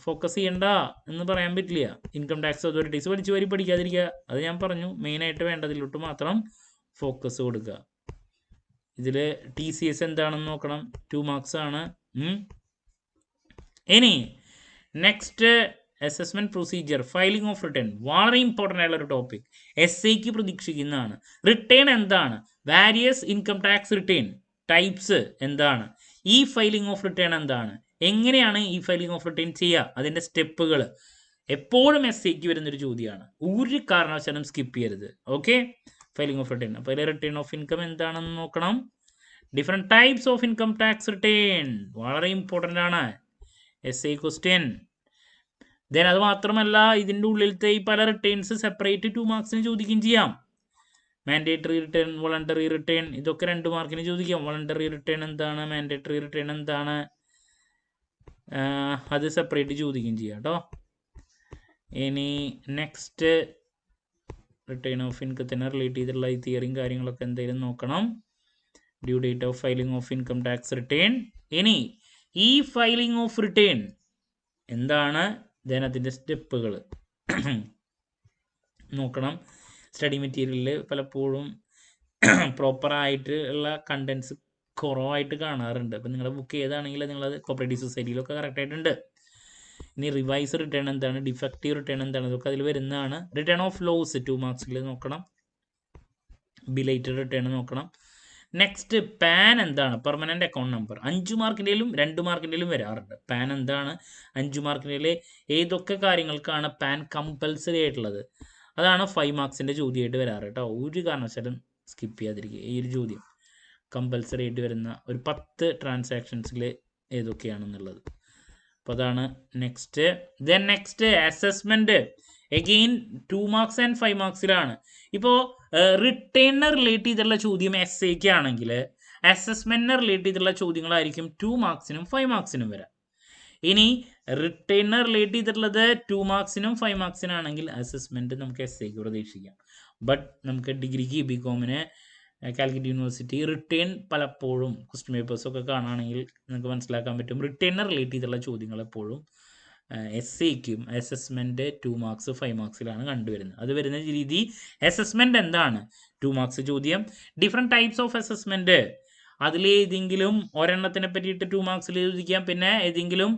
ഫോക്കസ് ചെയ്യണ്ട എന്ന് പറയാൻ പറ്റില്ല. ഇൻകം ടാക്സ് അതോറിറ്റീസ് വലിച്ചു വാരി പഠിക്കാതിരിക്കുക, അത് ഞാൻ പറഞ്ഞു. മെയിനായിട്ട് വേണ്ടതിലോട്ട് മാത്രം ഫോക്കസ് കൊടുക്കുക. ഇതിൽ TCS എന്താണെന്ന് നോക്കണം, 2 മാർക്സ് ആണ്. ഇനി next assessment procedure, filing of return, വളരെ ഇമ്പോർട്ടൻ്റ് ആയിട്ടുള്ള ഒരു ടോപ്പിക്. SAക്ക് പ്രതീക്ഷിക്കുന്നതാണ്. റിട്ടേൺ എന്താണ്? Various income tax return types എന്താണ്? ഫയലിംഗ് ഓഫ് റിട്ടേൺ എന്താണ്? എങ്ങനെയാണ് ഫയലിംഗ് ഓഫ് റിട്ടേൺ ചെയ്യുക? അതിൻ്റെ സ്റ്റെപ്പുകൾ എപ്പോഴും SAക്ക് വരുന്നൊരു ചോദ്യമാണ്. ഒരു കാരണവശാലും സ്കിപ്പ് ചെയ്യരുത്. Okay, filing of return. അപ്പോൾ അതിൽ റിട്ടേൺ ഓഫ് ഇൻകം എന്താണെന്ന് നോക്കണം. Different types of income tax return വളരെ ഇമ്പോർട്ടൻ്റ് ആണ്, SA ക്വസ്റ്റ്യൻ. ദെൻ അത് മാത്രമല്ല, ഇതിൻ്റെ ഉള്ളിലത്തെ ഈ പല റിട്ടേൺസ് സെപ്പറേറ്റ് 2 മാർക്സിന് ചോദിക്കുകയും ചെയ്യാം. മാൻഡേറ്ററി റിട്ടേൺ, വോളണ്ടറി റിട്ടേൺ, ഇതൊക്കെ 2 മാർക്കിന് ചോദിക്കാം. വോളണ്ടറി റിട്ടേൺ എന്താണ്, മാൻഡേറ്ററി റിട്ടേൺ എന്താണ്, അത് സെപ്പറേറ്റ് ചോദിക്കുകയും ചെയ്യാം കേട്ടോ. ഇനി നെക്സ്റ്റ് റിട്ടേൺ ഓഫ് ഇൻകത്തിന് റിലേറ്റ് ചെയ്തിട്ടുള്ള ഈ തിയറിയും കാര്യങ്ങളൊക്കെ എന്തെങ്കിലും നോക്കണം. Due date of filing of income tax return. ഇനി ഫയലിംഗ് ഓഫ് റിട്ടേൺ എന്താണ്, ദെൻ അതിൻ്റെ സ്റ്റെപ്പുകൾ നോക്കണം. സ്റ്റഡി മെറ്റീരിയലിൽ പലപ്പോഴും പ്രോപ്പറായിട്ട് ഉള്ള കണ്ടൻസ് കുറവായിട്ട് കാണാറുണ്ട്. അപ്പം നിങ്ങളുടെ ബുക്ക് ഏതാണെങ്കിൽ നിങ്ങളത് കോപ്പറേറ്റീവ് സൊസൈറ്റിയിലൊക്കെ കറക്റ്റായിട്ടുണ്ട്. ഇനി റിവൈസ് റിട്ടേൺ എന്താണ്, ഡിഫക്റ്റീവ് റിട്ടേൺ എന്താണ്, ഇതൊക്കെ അതിൽ വരുന്നതാണ്. റിട്ടേൺ ഓഫ് ലോസ് 2 മാർക്സിൽ നോക്കണം. ബിലേറ്റഡ് റിട്ടേൺ നോക്കണം. നെക്സ്റ്റ് പാൻ എന്താണ്, പെർമനൻ്റ് അക്കൗണ്ട് നമ്പർ. 5 മാർക്കിൻ്റെയിലും 2 മാർക്കിൻ്റെയിലും വരാറുണ്ട്. പാൻ എന്താണ്, 5 മാർക്കിൻ്റെ ഏതൊക്കെ കാര്യങ്ങൾക്കാണ് പാൻ കമ്പൽസറി ആയിട്ടുള്ളത്, അതാണ് 5 മാർക്സിൻ്റെ ചോദ്യമായിട്ട് വരാറ് കേട്ടോ. ഒരു കാരണവശാലും സ്കിപ്പ് ചെയ്യാതിരിക്കുക. ഈ ഒരു ചോദ്യം കമ്പൽസറി ആയിട്ട് വരുന്ന ഒരു 10 ട്രാൻസാക്ഷൻസിൽ ഏതൊക്കെയാണെന്നുള്ളത്. അപ്പോൾ അതാണ് next. Then next assessment again 2 marks and 5 മാർക്സിലാണ്. ഇപ്പോൾ റിട്ടേണിനെ റിലേറ്റ് ചെയ്തിട്ടുള്ള ചോദ്യം SAക്ക് ആണെങ്കിൽ അസസ്മെൻറ്റിനെ റിലേറ്റ് ചെയ്തിട്ടുള്ള ചോദ്യങ്ങളായിരിക്കും 2 മാർക്സിനും 5 മാർക്സിനും വരാം. ഇനി റിട്ടേണിനെ റിലേറ്റ് ചെയ്തിട്ടുള്ളത് 2 മാർക്സിനും 5 മാർക്സിനാണെങ്കിൽ അസസ്മെൻറ്റ് നമുക്ക് SAക്ക് പ്രതീക്ഷിക്കാം. ബട്ട് നമുക്ക് ഡിഗ്രിക്ക് BComന് കാലിക്കറ്റ് യൂണിവേഴ്സിറ്റി റിട്ടേൺ പലപ്പോഴും ക്വസ്റ്റ്യൻ പേപ്പേഴ്സൊക്കെ കാണുകയാണെങ്കിൽ നമുക്ക് മനസ്സിലാക്കാൻ പറ്റും. റിട്ടേണിനെ റിലേറ്റ് ചെയ്തിട്ടുള്ള ചോദ്യങ്ങൾ എപ്പോഴും SAക്കും അസസ്മെൻറ്റ് 2 മാർക്സ് 5 മാർക്സിലാണ് കണ്ടുവരുന്നത്. അത് വരുന്ന രീതി, അസസ്മെൻറ്റ് എന്താണ്, 2 മാർക്സ് ചോദ്യം. ഡിഫറെൻറ്റ് ടൈപ്സ് ഓഫ് അസസ്മെൻറ്റ്, അതിലേതെങ്കിലും ഒരെണ്ണത്തിനെ പറ്റിയിട്ട് 2 മാർക്സിൽ ചോദിക്കാം. പിന്നെ ഏതെങ്കിലും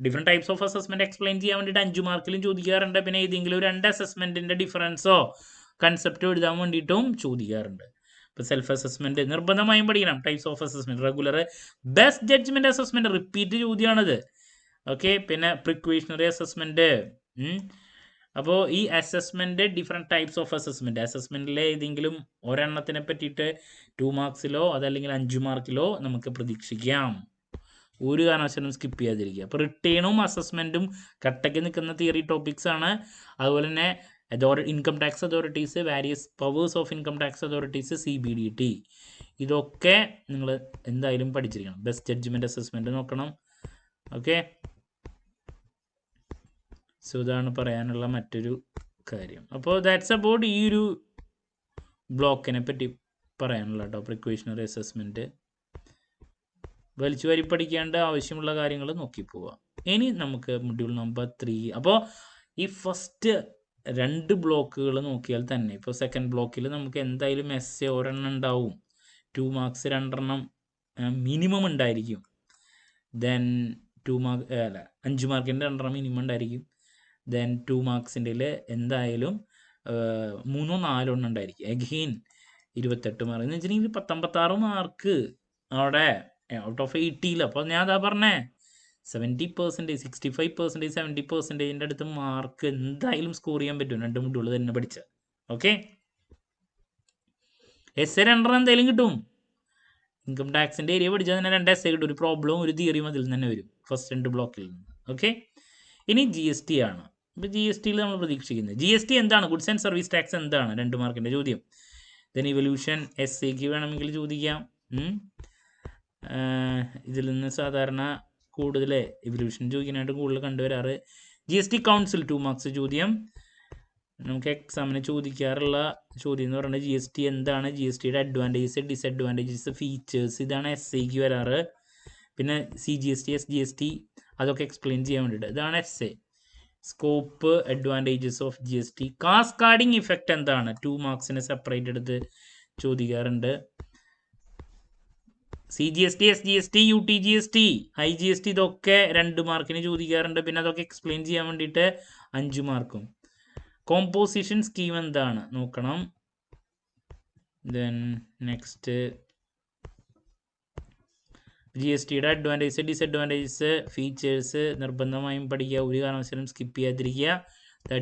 different types of assessment explain ചെയ്യാൻ വേണ്ടിയിട്ട് 5 മാർക്കിലും ചോദിക്കാറുണ്ട്. പിന്നെ ഏതെങ്കിലും 2 അസസ്മെൻറ്റിൻ്റെ ഡിഫറൻസോ കൺസെപ്റ്റോ എഴുതാൻ വേണ്ടിയിട്ടും ചോദിക്കാറുണ്ട്. ഇപ്പോൾ സെൽഫ് അസസ്മെൻറ്റ് നിർബന്ധമായും പഠിക്കണം. Types of assessment, regular, best judgement assessment, repeat ചോദ്യമാണിത്. ഓക്കെ, പിന്നെ പ്രിക്വേഷണറി അസസ്മെൻറ്റ്. അപ്പോൾ ഈ assessment different types of assessment, അസസ്മെൻറ്റിലെ ഏതെങ്കിലും ഒരെണ്ണത്തിനെ പറ്റിയിട്ട് 2 മാർക്സിലോ അതല്ലെങ്കിൽ 5 മാർക്കിലോ നമുക്ക് പ്രതീക്ഷിക്കാം. ഒരു കാരണവശാലും സ്കിപ്പ് ചെയ്യാതിരിക്കുക. അപ്പോൾ റിട്ടേണും അസസ്മെൻറ്റും കട്ടയ്ക്ക് നിൽക്കുന്ന തിയറി ടോപ്പിക്സ് ആണ്. അതുപോലെ തന്നെ income tax authorities, various powers of income tax authorities, CBDT, ഇതൊക്കെ നിങ്ങൾ എന്തായാലും പഠിച്ചിരിക്കണം. ബെസ്റ്റ് ജഡ്ജ്മെൻറ്റ് അസസ്മെൻറ്റ് നോക്കണം. ഓക്കെ, സോ ഇതാണ് പറയാനുള്ള മറ്റൊരു കാര്യം. അപ്പോൾ ദാറ്റ്സ് അബൌട്ട് ഈ ഒരു ബ്ലോക്കിനെ പറ്റി പറയാനുള്ള കേട്ടോ. പ്രിക്വേഷണറി അസസ്മെൻറ്റ് വലിച്ചു വാരി പഠിക്കേണ്ട ആവശ്യമുള്ള കാര്യങ്ങൾ നോക്കി പോവാം. ഇനി നമുക്ക് മൊഡ്യൂൾ നമ്പർ 3. അപ്പോൾ ഈ ഫസ്റ്റ് 2 ബ്ലോക്കുകൾ നോക്കിയാൽ തന്നെ, ഇപ്പോൾ സെക്കൻഡ് ബ്ലോക്കിൽ നമുക്ക് എന്തായാലും SA ഒരെണ്ണം ഉണ്ടാവും, 2 മാർക്സ് 2 എണ്ണം മിനിമം ഉണ്ടായിരിക്കും. ദെൻ 2 മാർക്ക് അല്ല 5 മാർക്കിൻ്റെ 2 മിനിമം ഉണ്ടായിരിക്കും. ദെൻ 2 മാർക്സിൻ്റെ എന്തായാലും 3 4 ഉണ്ടായിരിക്കും. അഗെയിൻ 28 മാർക്ക് എന്ന് വെച്ചിട്ടുണ്ടെങ്കിൽ 56 മാർക്ക് അവിടെ ഔട്ട് ഓഫ് 80. അപ്പോൾ ഞാൻ അതാ പറഞ്ഞേ 70%, 65%, 70%ൻ്റെ അടുത്ത് മാർക്ക് എന്തായാലും സ്കോർ ചെയ്യാൻ പറ്റും 2 മൊഡ്യൂൾ തന്നെ പഠിച്ച. ഓക്കെ, എസ് എ 2 എന്തായാലും കിട്ടും. ഇൻകം ടാക്സിൻ്റെ ഏരിയ പഠിച്ചാൽ തന്നെ 2 എസ് എ കിട്ടും. ഒരു പ്രോബ്ലവും ഒരു തിയറിയും അതിൽ തന്നെ വരും ഫസ്റ്റ് 2 ബ്ലോക്കിൽ നിന്ന്. ഓക്കെ, ഇനി ജി എസ് ടി ആണ്. ഇപ്പോൾ ജി എസ് ടിയിൽ നമ്മൾ പ്രതീക്ഷിക്കുന്നത് ജി എസ് ടി എന്താണ്, ഗുഡ്സ് ആൻഡ് സർവീസ് ടാക്സ് എന്താണ്, 2 മാർക്കിൻ്റെ ചോദ്യം. ദെൻ ഇവല്യൂഷൻ എസ് എക്ക് വേണമെങ്കിൽ ചോദിക്കാം. ഇതിൽ നിന്ന് സാധാരണ കൂടുതൽ ഇവല്യൂഷൻ ചോദിക്കാനായിട്ട് കൂടുതൽ കണ്ടുവരാറ് G S T council 2 marks ചോദ്യം. നമുക്ക് എക്സാമിന് ചോദിക്കാറുള്ള ചോദ്യം എന്ന് പറയുന്നത് ജി എസ് ടി എന്താണ്, ജി എസ് ടിയുടെ അഡ്വാൻറ്റേജസ് ഡിസഡ്വാൻറ്റേജസ് ഫീച്ചേഴ്സ്, ഇതാണ് എസ് എക്ക് വരാറ്. പിന്നെ C G S T S G S T അതൊക്കെ എക്സ്പ്ലെയിൻ ചെയ്യാൻ വേണ്ടിയിട്ട് ഇതാണ് essay. Scope, advantages of G S T, cascading effect എന്താണ്, 2 മാർക്സിന് സെപ്പറേറ്റ് എടുത്ത് ചോദിക്കാറുണ്ട്. C G S T S G S T U T G S T I G S T ഇതൊക്കെ 2 മാർക്കിന് ചോദിക്കാറുണ്ട്. പിന്നെ അതൊക്കെ എക്സ്പ്ലെയിൻ ചെയ്യാൻ വേണ്ടിയിട്ട് 5 മാർക്കും. കോമ്പോസിഷൻ സ്കീം എന്താണ് നോക്കണം. ദെൻ നെക്സ്റ്റ് ജി എസ് ടിയുടെ അഡ്വാൻറ്റേജസ് ഡിസഡ്വാൻറ്റേജസ് ഫീച്ചേഴ്സ് നിർബന്ധമായും പഠിക്കുക, ഒരു കാരണവശാലും സ്കിപ്പ് ചെയ്യാതിരിക്കുക.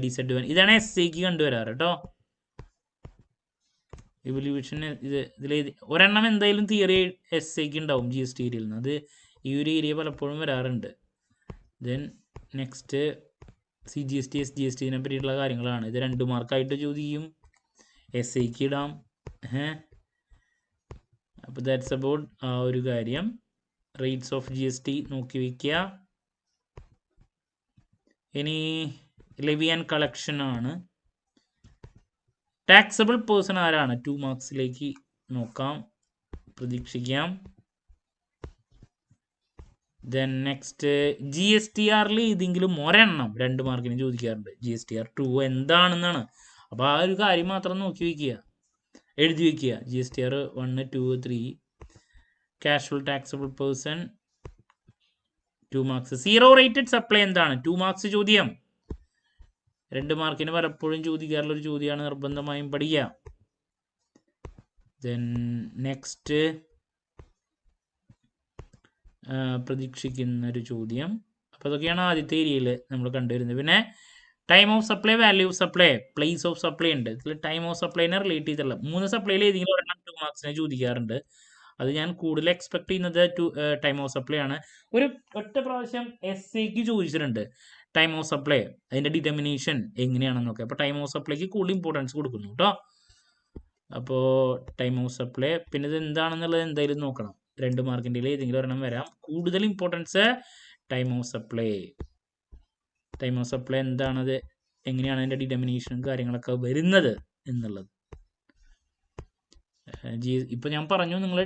ഡിസഡ്വാൻറ്റേജ് ഇതാണ് എസ് സിക്ക് കണ്ടുവരാറ് കേട്ടോ. ഇവല്യൂഷൻ ഇതിൽ ഒരെണ്ണം എന്തായാലും തിയറി എസ് സിക്ക് ഉണ്ടാവും ജി എസ് ടി ഏരിയയിൽ നിന്ന്. അത് ഈ ഒരു ഏരിയ പലപ്പോഴും വരാറുണ്ട്. Then next C G S T S G S ടിനെ പറ്റിയിട്ടുള്ള കാര്യങ്ങളാണ്. ഇത് 2 മാർക്കായിട്ട് ചോദിക്കും, എസ് സിക്ക് ഇടാം. അപ്പോൾ ദാറ്റ്സ് അബൌട്ട് ആ ഒരു കാര്യം. Rates of G S T നോക്കി വയ്ക്കുക. ഇനി ലെവി ആൻഡ് കളക്ഷൻ ആണ്. ടാക്സബിൾ പേഴ്സൺ ആരാണ്, 2 മാർക്സിലേക്ക് നോക്കാം, പ്രതീക്ഷിക്കാം. Then next G S T ആറിൽ ഏതെങ്കിലും ഒരെണ്ണം 2 മാർക്കിന് ചോദിക്കാറുണ്ട്. ജി എസ് ടി ആർ 2 എന്താണെന്നാണ്. അപ്പോൾ ആ ഒരു കാര്യം മാത്രം നോക്കി വയ്ക്കുക, എഴുതി വയ്ക്കുക. G S T R 1 2 3 casual taxable person 2 marks. Zero rated supply എന്താണ്, 2 മാർക്സ് ചോദ്യം. 2 മാർക്കിന് പലപ്പോഴും ചോദിക്കാറുള്ള ഒരു ചോദ്യമാണ്, നിർബന്ധമായും പഠിക്കുക. ദെൻ നെക്സ്റ്റ് പ്രതീക്ഷിക്കുന്ന ഒരു ചോദ്യം. അപ്പോൾ അതൊക്കെയാണ് ആദ്യത്തെ ഏരിയയിൽ നമ്മൾ കണ്ടുവരുന്നത്. പിന്നെ time of supply, value of supply, place of supply ഉണ്ട്. ഇതിൽ ടൈം ഓഫ് സപ്ലൈനെ റിലേറ്റ് ചെയ്തിട്ടുള്ള 3 സപ്ലൈയിൽ ഏതെങ്കിലും ഒരെണ്ണം 2 മാർക്സിനെ ചോദിക്കാറുണ്ട്. അത് ഞാൻ കൂടുതൽ എക്സ്പെക്ട് ചെയ്യുന്നത് ടൈം ഓഫ് സപ്ലൈ ആണ്. ഒറ്റ പ്രാവശ്യം എസ് എക്ക് ചോദിച്ചിട്ടുണ്ട് ടൈം ഓഫ് സപ്ലൈ, അതിൻ്റെ ഡിറ്റർമിനേഷൻ എങ്ങനെയാണെന്നൊക്കെ. അപ്പോൾ ടൈം ഓഫ് സപ്ലൈക്ക് കൂടുതൽ ഇമ്പോർട്ടൻസ് കൊടുക്കുന്നു കേട്ടോ. അപ്പോൾ ടൈം ഓഫ് സപ്ലൈ, പിന്നെ ഇത് എന്താണെന്നുള്ളത് എന്തായാലും നോക്കണം. 2 മാർക്കിൻ്റെ ഏതെങ്കിലും ഒരെണ്ണം വരാം. കൂടുതൽ importance time of supply. Time of supply എന്താണത്, എങ്ങനെയാണ് അതിൻ്റെ ഡിറ്റർമിനേഷനും കാര്യങ്ങളൊക്കെ വരുന്നത് എന്നുള്ളത്. ഇപ്പം ഞാൻ പറഞ്ഞു, നിങ്ങൾ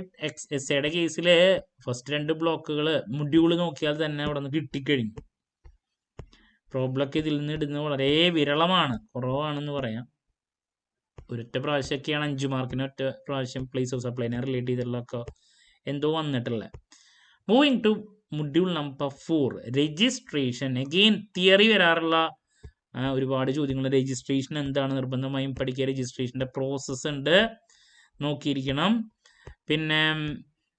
എസ് എയുടെ കേസിൽ ഫസ്റ്റ് 2 ബ്ലോക്കുകൾ മൊഡ്യൂൾ നോക്കിയാൽ തന്നെ അവിടെ നിന്ന് കിട്ടിക്കഴിഞ്ഞു. പ്രോബ്ലമൊക്കെ ഇതിൽ നിന്ന് ഇടുന്നത് വളരെ വിരളമാണ്, കുറവാണെന്ന് പറയാം. ഒരൊറ്റ പ്രാവശ്യമൊക്കെയാണ് 5 മാർക്കിന് ഒറ്റ പ്രാവശ്യം പ്ലേസ് ഓഫ് സപ്ലൈനെ റിലേറ്റ് ചെയ്തിട്ടുള്ളതൊക്കെ എന്തോ വന്നിട്ടില്ല. Moving to module number 4 registration. Again theory വരാറുള്ള ഒരുപാട് ചോദ്യങ്ങൾ. രജിസ്ട്രേഷൻ എന്താണ്, നിർബന്ധമായും പഠിക്കുക. രജിസ്ട്രേഷൻ്റെ പ്രോസസ്സ് ഉണ്ട്, നോക്കിയിരിക്കണം. പിന്നെ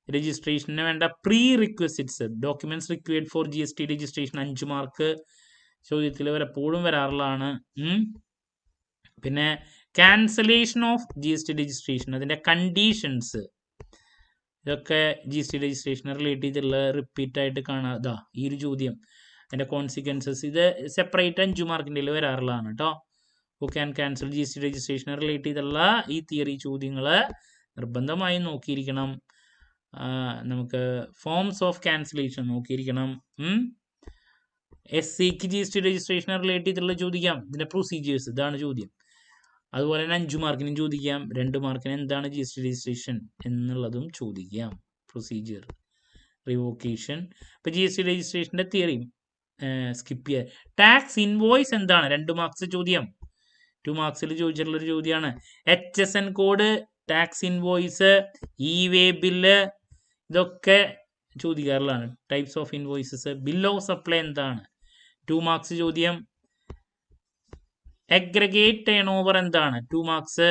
രജിസ്ട്രേഷന് വേണ്ട pre requisites, documents required for G S T registration 5 mark ചോദ്യത്തിൽ പലപ്പോഴും വരാറുള്ളതാണ്. പിന്നെ cancellation of G S T registration, അതിൻ്റെ കണ്ടീഷൻസ്, ഇതൊക്കെ ജി എസ് ടി രജിസ്ട്രേഷനെ റിലേറ്റ് ചെയ്തിട്ടുള്ള റിപ്പീറ്റ് ആയിട്ട് കാണാതാ ഈ ഒരു ചോദ്യം. അതിൻ്റെ കോൺസിക്വൻസസ് ഇത് സെപ്പറേറ്റ് 5 മാർക്കിൻ്റെ വരാറുള്ളതാണ് കേട്ടോ. Who can cancel G S T രജിസ്ട്രേഷനെ റിലേറ്റ് ചെയ്തുള്ള ഈ തിയറി ചോദ്യങ്ങൾ നിർബന്ധമായും നോക്കിയിരിക്കണം. നമുക്ക് ഫോംസ് ഓഫ് ക്യാൻസലേഷൻ നോക്കിയിരിക്കണം. എസ് സിക്ക് ജി എസ് ടി രജിസ്ട്രേഷനെ റിലേറ്റ് ചെയ്തിട്ടുള്ള ചോദിക്കാം, ഇതിൻ്റെ പ്രൊസീജിയേഴ്സ്, ഇതാണ് ചോദ്യം. അതുപോലെ തന്നെ 5 മാർക്കിനും ചോദിക്കാം. 2 മാർക്കിന് എന്താണ് ജി എസ് ടി രജിസ്ട്രേഷൻ എന്നുള്ളതും ചോദിക്കാം. Procedure, revocation. ഇപ്പോൾ ജി എസ് ടി രജിസ്ട്രേഷൻ്റെ തിയറി സ്കിപ്പ് ചെയ്യുക. ടാക്സ് ഇൻവോയ്സ് എന്താണ്, 2 മാർക്സ് ചോദ്യം. 2 മാർക്സിൽ ചോദിച്ചിട്ടുള്ളൊരു ചോദ്യമാണ്. HSN code, tax invoice, E way bill, ഇതൊക്കെ ചോദിക്കാറുള്ളതാണ്. Types of invoices. Bill of supply എന്താണ്? 2 മാർക്സ് ചോദ്യം. അഗ്രഗേറ്റ് ടേൺ ഓവർ എന്താണ്? 2 marks.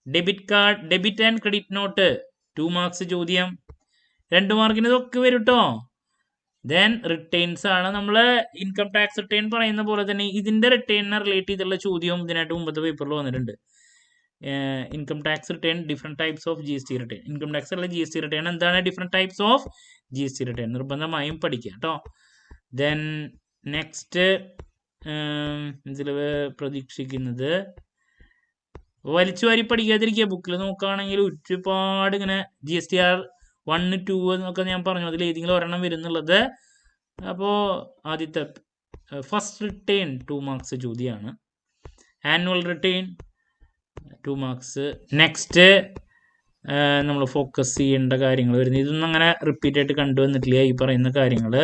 Debit card, debit and credit note 2 marks ചോദ്യം. 2 മാർക്കിന് ഇതൊക്കെ വരും കേട്ടോ. ദെൻ റിട്ടേൺസ് ആണ്. നമ്മൾ ഇൻകം ടാക്സ് റിട്ടേൺ പറയുന്ന പോലെ തന്നെ ഇതിന്റെ റിട്ടേണിനെ റിലേറ്റ് ചെയ്തുള്ള ചോദ്യവും ഇതിനായിട്ട് മുമ്പത്തെ പേപ്പറിൽ വന്നിട്ടുണ്ട്. Income tax return, different types of GST return. Income tax അല്ല GST റിട്ടേൺ എന്താണ്? Different types of GST return നിർബന്ധമായും പഠിക്കുക കേട്ടോ. ദെൻ നെക്സ്റ്റ് ഇതിൽ പ്രതീക്ഷിക്കുന്നത് വലിച്ചു വാരി പഠിക്കാതിരിക്കുക. ബുക്കിൽ നോക്കുകയാണെങ്കിൽ ഒരുപാട് ഇങ്ങനെ GSTR 1, 2 എന്നൊക്കെ ഞാൻ പറഞ്ഞു, അതിൽ ഏതെങ്കിലും ഒരെണ്ണം വരുന്നുള്ളത്. അപ്പോൾ ആദ്യത്തെ ഫസ്റ്റ് റിട്ടേൺ 2 മാർക്സ് ചോദ്യമാണ്. Annual return 2 marks. നെക്സ്റ്റ് നമ്മൾ ഫോക്കസ് ചെയ്യേണ്ട കാര്യങ്ങൾ വരുന്നത്, ഇതൊന്നും അങ്ങനെ റിപ്പീറ്റ് ആയിട്ട് കണ്ടുവന്നിട്ടില്ല ഈ പറയുന്ന കാര്യങ്ങൾ.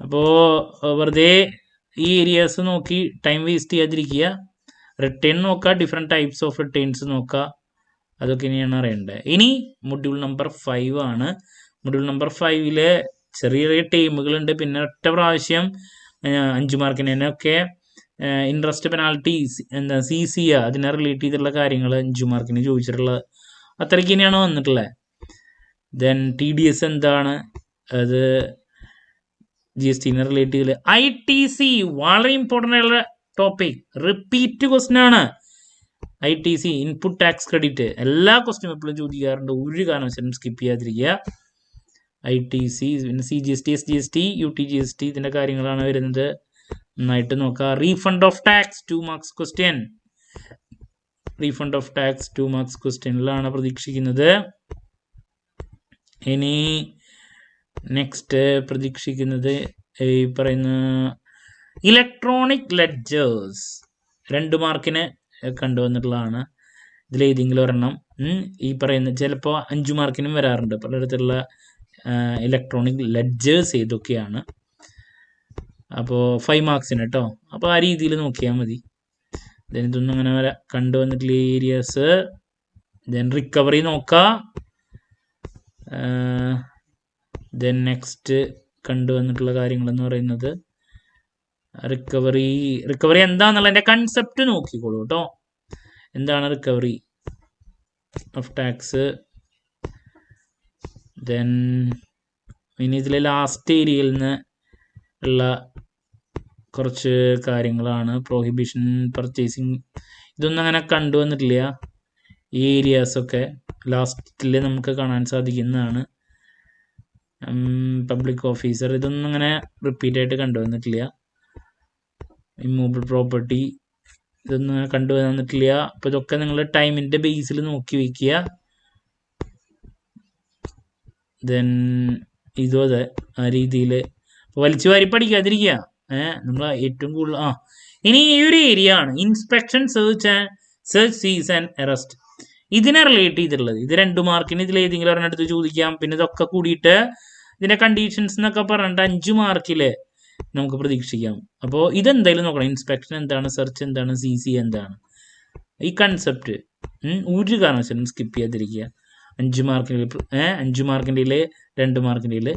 അപ്പോൾ വെറുതെ ഈ ഏരിയാസ് നോക്കി ടൈം വേസ്റ്റ് ചെയ്യാതിരിക്കുക. റിട്ടേൺ നോക്കുക, ഡിഫറെൻറ്റ് ടൈപ്സ് ഓഫ് റിട്ടേൺസ് നോക്കുക, അതൊക്കെ ഇനിയാണ് അറിയേണ്ടത്. ഇനി മൊഡ്യൂൾ നമ്പർ 5 ആണ്. മൊഡ്യൂൾ നമ്പർ 5 ചെറിയ ചെറിയ ടൈമുകളുണ്ട്. പിന്നെ ഒറ്റ പ്രാവശ്യം 5 മാർക്കിന് തന്നെ ഒക്കെ ഇൻട്രസ്റ്റ് പെനാൽറ്റി എന്താ CC അതിനെ റിലേറ്റ് ചെയ്തിട്ടുള്ള കാര്യങ്ങൾ 5 മാർക്കിന് ചോദിച്ചിട്ടുള്ള അത്രയ്ക്ക് തന്നെയാണ് വന്നിട്ടുള്ളത്. ദെൻ TDS എന്താണ്? അത് GSTനെ റിലേറ്റ് ചെയ്തില്ല. ITC വളരെ ഇമ്പോർട്ടൻ്റ് ആയിട്ടുള്ള ടോപ്പിക്, റിപ്പീറ്റ് ക്വസ്റ്റ്യൻ ആണ്. ITC ഇൻപുട്ട് ടാക്സ് ക്രെഡിറ്റ് എല്ലാ ക്വസ്റ്റ്യൻ എപ്പോഴും ചോദിക്കാറുണ്ട്, ഒരു കാരണവശാലും സ്കിപ്പ് ചെയ്യാതിരിക്കുക. ITC പിന്നെ CGST, SGST, UTGST ഇതിൻ്റെ കാര്യങ്ങളാണ് വരുന്നത്, നന്നായിട്ട് നോക്കുക. Refund of tax 2 marks question. Refund of tax 2 marks ക്വസ്റ്റ്യനിലാണ് പ്രതീക്ഷിക്കുന്നത്. ഇനി നെക്സ്റ്റ് പ്രതീക്ഷിക്കുന്നത് ഈ പറയുന്ന ഇലക്ട്രോണിക് ലെഡ്ജേഴ്സ് 2 മാർക്കിന് കണ്ടുവന്നിട്ടുള്ളതാണ്. ഇതിലേതെങ്കിലും ഒരെണ്ണം ഈ പറയുന്ന ചിലപ്പോൾ 5 മാർക്കിനും വരാറുണ്ട്. പലതരത്തിലുള്ള ഇലക്ട്രോണിക് ലെഡ്ജേഴ്സ് ഏതൊക്കെയാണ്. അപ്പോൾ 5 മാർക്സിന് കേട്ടോ. അപ്പോൾ ആ രീതിയിൽ നോക്കിയാൽ മതി. ദെൻ ഇതൊന്നും അങ്ങനെ വരെ കണ്ടുവന്നിട്ടുള്ള ഏരിയാസ്. ദെൻ റിക്കവറി നോക്കുക. ദെൻ നെക്സ്റ്റ് കണ്ടുവന്നിട്ടുള്ള കാര്യങ്ങളെന്ന് പറയുന്നത് റിക്കവറി എന്താണെന്നുള്ളതിൻ്റെ കൺസെപ്റ്റ് നോക്കിക്കോളൂ കേട്ടോ. എന്താണ് റിക്കവറി ഓഫ് ടാക്സ്? ദെൻ ഇനി ഇതിലെ ലാസ്റ്റ് ഏരിയയിൽ നിന്ന് ഉള്ള കുറച്ച് കാര്യങ്ങളാണ്. പ്രോഹിബിഷൻ പർച്ചേസിങ് ഇതൊന്നും അങ്ങനെ കണ്ടുവന്നിട്ടില്ല. ഈ ഏരിയാസൊക്കെ ലാസ്റ്റിൽ നമുക്ക് കാണാൻ സാധിക്കുന്നതാണ്. പബ്ലിക് ഓഫീസർ ഇതൊന്നും അങ്ങനെ റിപ്പീറ്റായിട്ട് കണ്ടുവന്നിട്ടില്ല. ഇമ്മൂവബിൾ പ്രോപ്പർട്ടി ഇതൊന്നും കണ്ടുവന്നിട്ടില്ല. അപ്പോൾ ഇതൊക്കെ നിങ്ങൾ ടൈമിൻ്റെ ബേസിൽ നോക്കി വയ്ക്കുക. ദെൻ ഇതും അതെ ആ രീതിയിൽ വലിച്ചു വാരി പഠിക്കാതിരിക്കുക. നമ്മൾ ഏറ്റവും കൂടുതൽ ഇനി ഈ ഒരു ഏരിയ ആണ് ഇൻസ്പെക്ഷൻ, സെർച്ച്, സീസ് ആൻഡ് അറസ്റ്റ്. ഇതിനെ റിലേറ്റ് ചെയ്തിട്ടുള്ളത് ഇത് 2 മാർക്കിന് ഇതിൽ ഏതെങ്കിലും ഒരെണ്ണെടുത്ത് ചോദിക്കാം. പിന്നെ ഇതൊക്കെ കൂടിയിട്ട് ഇതിൻ്റെ കണ്ടീഷൻസ് എന്നൊക്കെ പറഞ്ഞിട്ട് 5 മാർക്കിൽ നമുക്ക് പ്രതീക്ഷിക്കാം. അപ്പോൾ ഇതെന്തായാലും നോക്കണം. ഇൻസ്പെക്ഷൻ എന്താണ്, സെർച്ച് എന്താണ്, CC എന്താണ്, ഈ കൺസെപ്റ്റ് ഒരു കാരണവശാലും സ്കിപ്പ് ചെയ്യാതിരിക്കുക. 5 മാർക്കിൻ്റെ 2 മാർക്കിൻ്റെ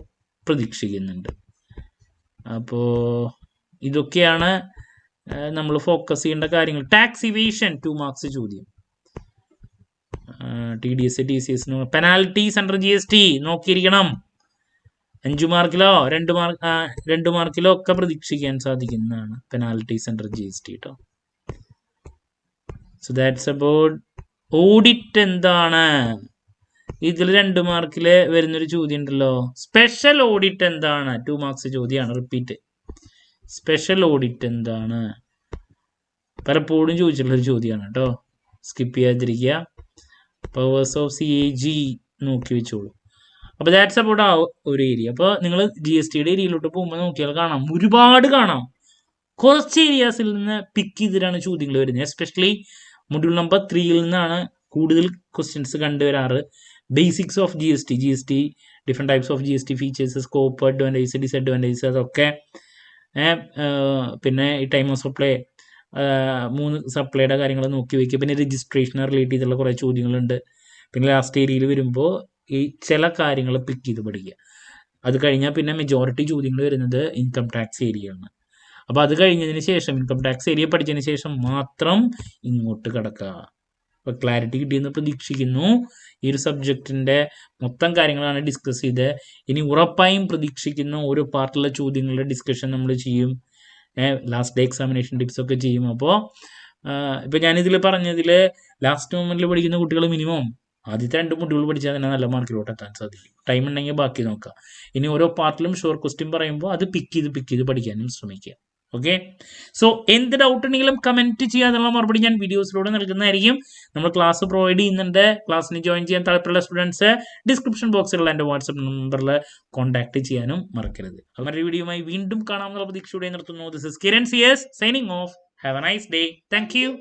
പ്രതീക്ഷിക്കുന്നുണ്ട്. അപ്പോൾ ഇതൊക്കെയാണ് നമ്മൾ ഫോക്കസ് ചെയ്യേണ്ട കാര്യങ്ങൾ. ടാക്സ് ഇവേഷൻ 2 മാർക്സ് ചോദ്യം. TDS, TCS, penalties under GST നോക്കിയിരിക്കണം. 5 മാർക്കിലോ 2 മാർക്കിലോ ഒക്കെ പ്രതീക്ഷിക്കാൻ സാധിക്കുന്നതാണ് പെനാൽറ്റീസ് അണ്ടർ GST കേട്ടോ. സോ ദാറ്റ്സ് അബൌട്ട് ഓഡിറ്റ് എന്താണ്. ഇതിൽ 2 മാർക്കിൽ വരുന്നൊരു ചോദ്യം ഉണ്ടല്ലോ, സ്പെഷ്യൽ ഓഡിറ്റ് എന്താണ്? 2 മാർക്സ് ചോദ്യമാണ്. റിപ്പീറ്റ്, സ്പെഷ്യൽ ഓഡിറ്റ് എന്താണ്? പലപ്പോഴും ചോദിച്ചിട്ടുള്ളൊരു ചോദ്യമാണ് കേട്ടോ, സ്കിപ്പ് ചെയ്യാതിരിക്കുക. പവേഴ്സ് ഓഫ് CAG നോക്കി വെച്ചോളൂ. അപ്പോൾ ദാറ്റ്സ് അബൌട്ട് ആ ഒരു ഏരിയ. അപ്പോൾ നിങ്ങൾ GSTയുടെ ഏരിയയിലോട്ട് പോകുമ്പോൾ നോക്കിയാൽ കാണാം, ഒരുപാട് കാണാം. കുറച്ച് ഏരിയാസിൽ നിന്ന് പിക്ക് ചെയ്തിട്ടാണ് ചോദ്യങ്ങൾ വരുന്നത്. എസ്പെഷ്യലി മൊഡ്യൂൾ നമ്പർ 3 നിന്നാണ് കൂടുതൽ ക്വസ്റ്റ്യൻസ് കണ്ടുവരാറ്. Basics of GST, different types of GST features, scope, advantage, disadvantage, അതൊക്കെ. പിന്നെ ഈ ടൈം ഓഫ് സപ്ലൈ 3 സപ്ലൈയുടെ കാര്യങ്ങൾ നോക്കി വയ്ക്കുക. പിന്നെ രജിസ്ട്രേഷനെ റിലേറ്റ് ചെയ്തുള്ള കുറേ ചോദ്യങ്ങളുണ്ട്. പിന്നെ ലാസ്റ്റ് ഏരിയയിൽ വരുമ്പോൾ ഈ ചില കാര്യങ്ങൾ പിക്ക് ചെയ്ത് പഠിക്കുക. അത് കഴിഞ്ഞാൽ പിന്നെ മെജോറിറ്റി ചോദ്യങ്ങൾ വരുന്നത് ഇൻകം ടാക്സ് ഏരിയയാണ്. അപ്പോൾ അത് കഴിഞ്ഞതിന് ശേഷം ഇൻകം ടാക്സ് ഏരിയ പഠിച്ചതിന് ശേഷം മാത്രം ഇങ്ങോട്ട് കിടക്കുക. അപ്പോൾ ക്ലാരിറ്റി കിട്ടിയെന്ന് പ്രതീക്ഷിക്കുന്നു. ഈ ഒരു സബ്ജക്റ്റിൻ്റെ മൊത്തം കാര്യങ്ങളാണ് ഡിസ്കസ് ചെയ്ത്. ഇനി ഉറപ്പായും പ്രതീക്ഷിക്കുന്ന ഓരോ പാർട്ടിലുള്ള ചോദ്യങ്ങളുടെ ഡിസ്കഷൻ നമ്മൾ ചെയ്യും. ലാസ്റ്റ് ഡേ എക്സാമിനേഷൻ ടിപ്സ് ഒക്കെ ചെയ്യും. അപ്പോൾ ഇപ്പം ഞാനിതിൽ പറഞ്ഞതിൽ ലാസ്റ്റ് മൊമെൻറ്റിൽ പഠിക്കുന്ന കുട്ടികൾ മിനിമം ആദ്യത്തെ 2 മൊഡ്യൂൾ പഠിച്ചാൽ തന്നെ നല്ല മാർക്കിലോട്ട് എത്താൻ സാധിക്കും. ടൈം ഉണ്ടെങ്കിൽ ബാക്കി നോക്കാം. ഇനി ഓരോ പാർട്ടിലും ഷുവർ ക്വസ്റ്റ്യൻ പറയുമ്പോൾ അത് പിക്ക് ചെയ്ത് പഠിക്കാനും ശ്രമിക്കുക. ഓക്കെ, സോ എന്ത് ഡൗട്ട് ഉണ്ടെങ്കിലും കമൻറ്റ് ചെയ്യുക. എന്നുള്ള മറുപടി ഞാൻ വീഡിയോസിലൂടെ നൽകുന്നതായിരിക്കും. നമ്മൾ ക്ലാസ് പ്രൊവൈഡ് ചെയ്യുന്നുണ്ട്. ക്ലാസ്സിന് ജോയിൻ ചെയ്യാൻ താല്പര്യമുള്ള സ്റ്റുഡൻസ് ഡിസ്ക്രിപ്ഷൻ ബോക്സിലുള്ള എൻ്റെ വാട്സപ്പ് നമ്പറിൽ കോൺടാക്ട് ചെയ്യാനും മറക്കരുത്. മറ്റൊരു വീഡിയോയുമായി വീണ്ടും കാണാമെന്നുള്ള പ്രതീക്ഷയോടെ നിർത്തുന്നു. This is Kiran CS signing off. Have a nice day. Thank U.